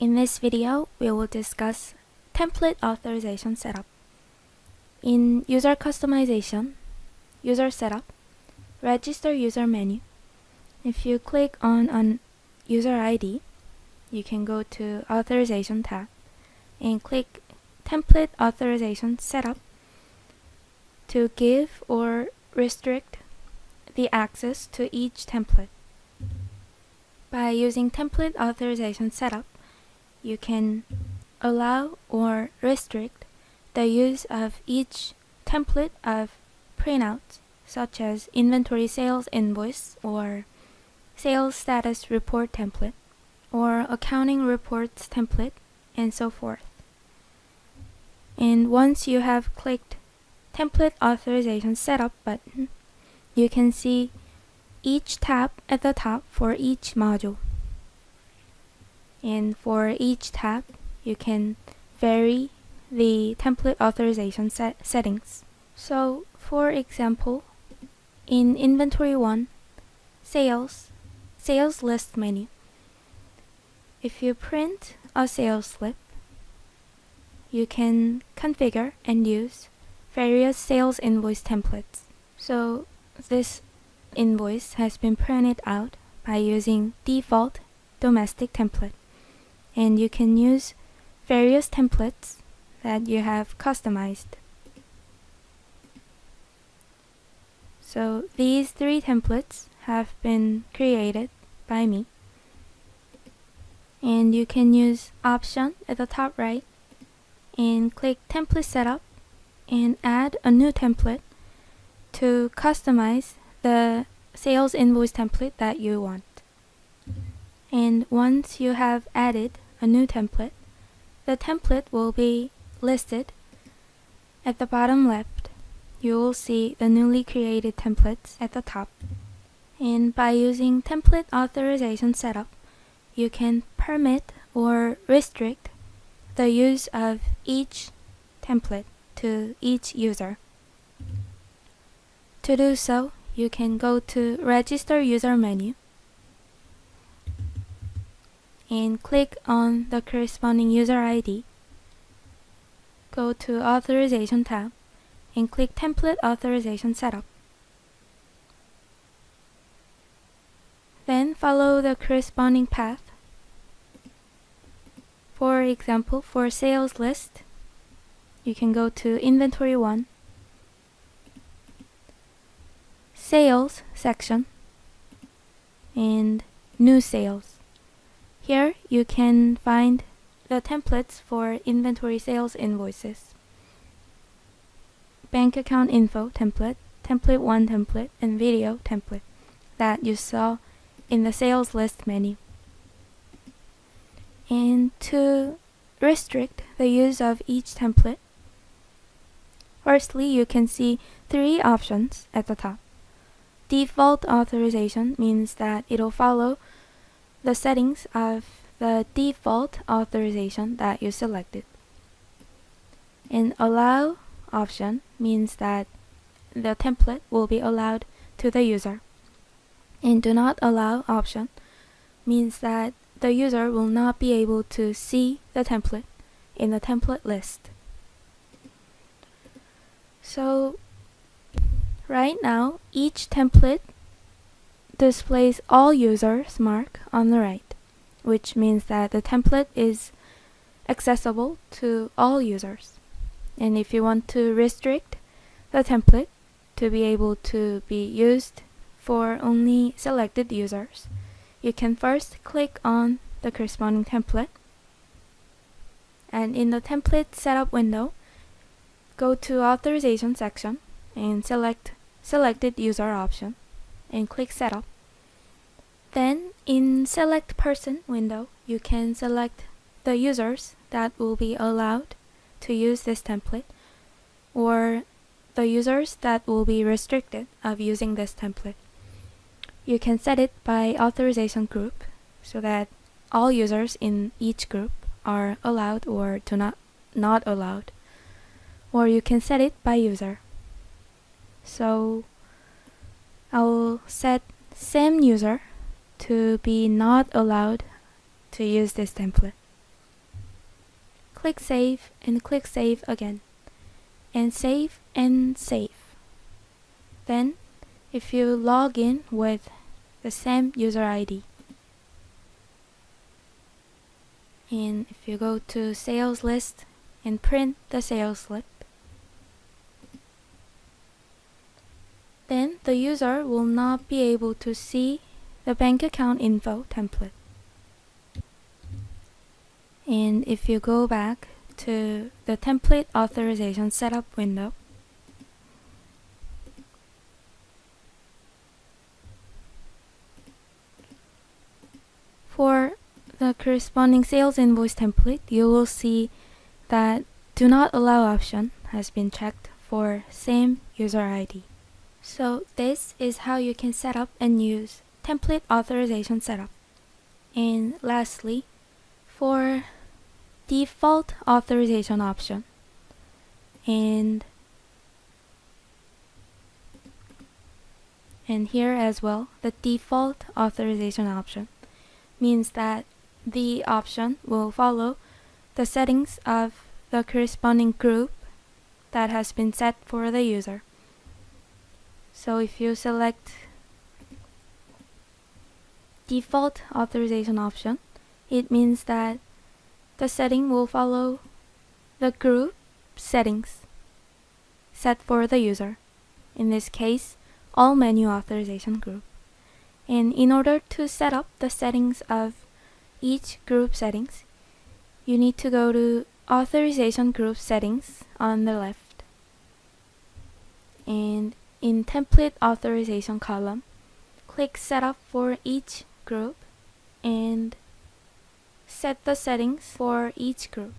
In this video, we will discuss template authorization setup. In user customization, user setup, register user menu. If you click on an user ID, you can go to Authorization tab and click Template Authorization Setup to give or restrict the access to each template. By using Template Authorization Setup, you can allow or restrict the use of each template of printouts, such as inventory sales invoice or sales status report template, or accounting reports template, and so forth. And once you have clicked Template Authorization Setup button, you can see each tab at the top for each module. And for each tab, you can vary the template authorization settings. So, for example, in Inventory 1, Sales List Menu, if you print a sales slip, you can configure and use various sales invoice templates. So, this invoice has been printed out by using default domestic template. And you can use various templates that you have customized. So these three templates have been created by me. And you can use Option at the top right and click Template Setup and add a new template to customize the sales invoice template that you want. And once you have added a new template, the template will be listed at the bottom left. You will see the newly created templates at the top. And by using Template Authorization Setup, you can permit or restrict the use of each template to each user. To do so, you can go to Register User menu and click on the corresponding user ID. Go to Authorization tab and click Template Authorization Setup. Then follow the corresponding path. For example, for sales list, you can go to Inventory 1, Sales section, and New Sales. Here you can find the templates for inventory sales invoices, bank account info template, template 1 template, and video template that you saw in the sales list menu. And to restrict the use of each template, firstly you can see three options at the top. Default authorization means that it'll follow the settings of the default authorization that you selected. And allow option means that the template will be allowed to the user. And do not allow option means that the user will not be able to see the template in the template list. So right now, each template displays all users mark on the right, which means that the template is accessible to all users. And if you want to restrict the template to be able to be used for only selected users, you can first click on the corresponding template, and in the template setup window, go to Authorization section and select Selected User option and click Setup. Then in Select Person window, you can select the users that will be allowed to use this template, or the users that will be restricted of using this template. You can set it by authorization group so that all users in each group are allowed or not allowed, or you can set it by user. So I'll set same user to be not allowed to use this template. click Save and click Save again, and save and save. Then, if you log in with the same user ID, and if you go to sales list and print the sales slip, then the user will not be able to see the bank account info template. And if you go back to the template authorization setup window, for the corresponding sales invoice template, you will see that Do Not Allow option has been checked for same user ID. So this is how you can set up and use template authorization setup. And lastly, for default authorization option, and here as well, the default authorization option means that the option will follow the settings of the corresponding group that has been set for the user. So if you select default authorization option, it means that the setting will follow the group settings set for the user. In this case, all menu authorization group. And in order to set up the settings of each group settings, you need to go to Authorization Group Settings on the left. And in Template Authorization column, click Setup for each group and set the settings for each group.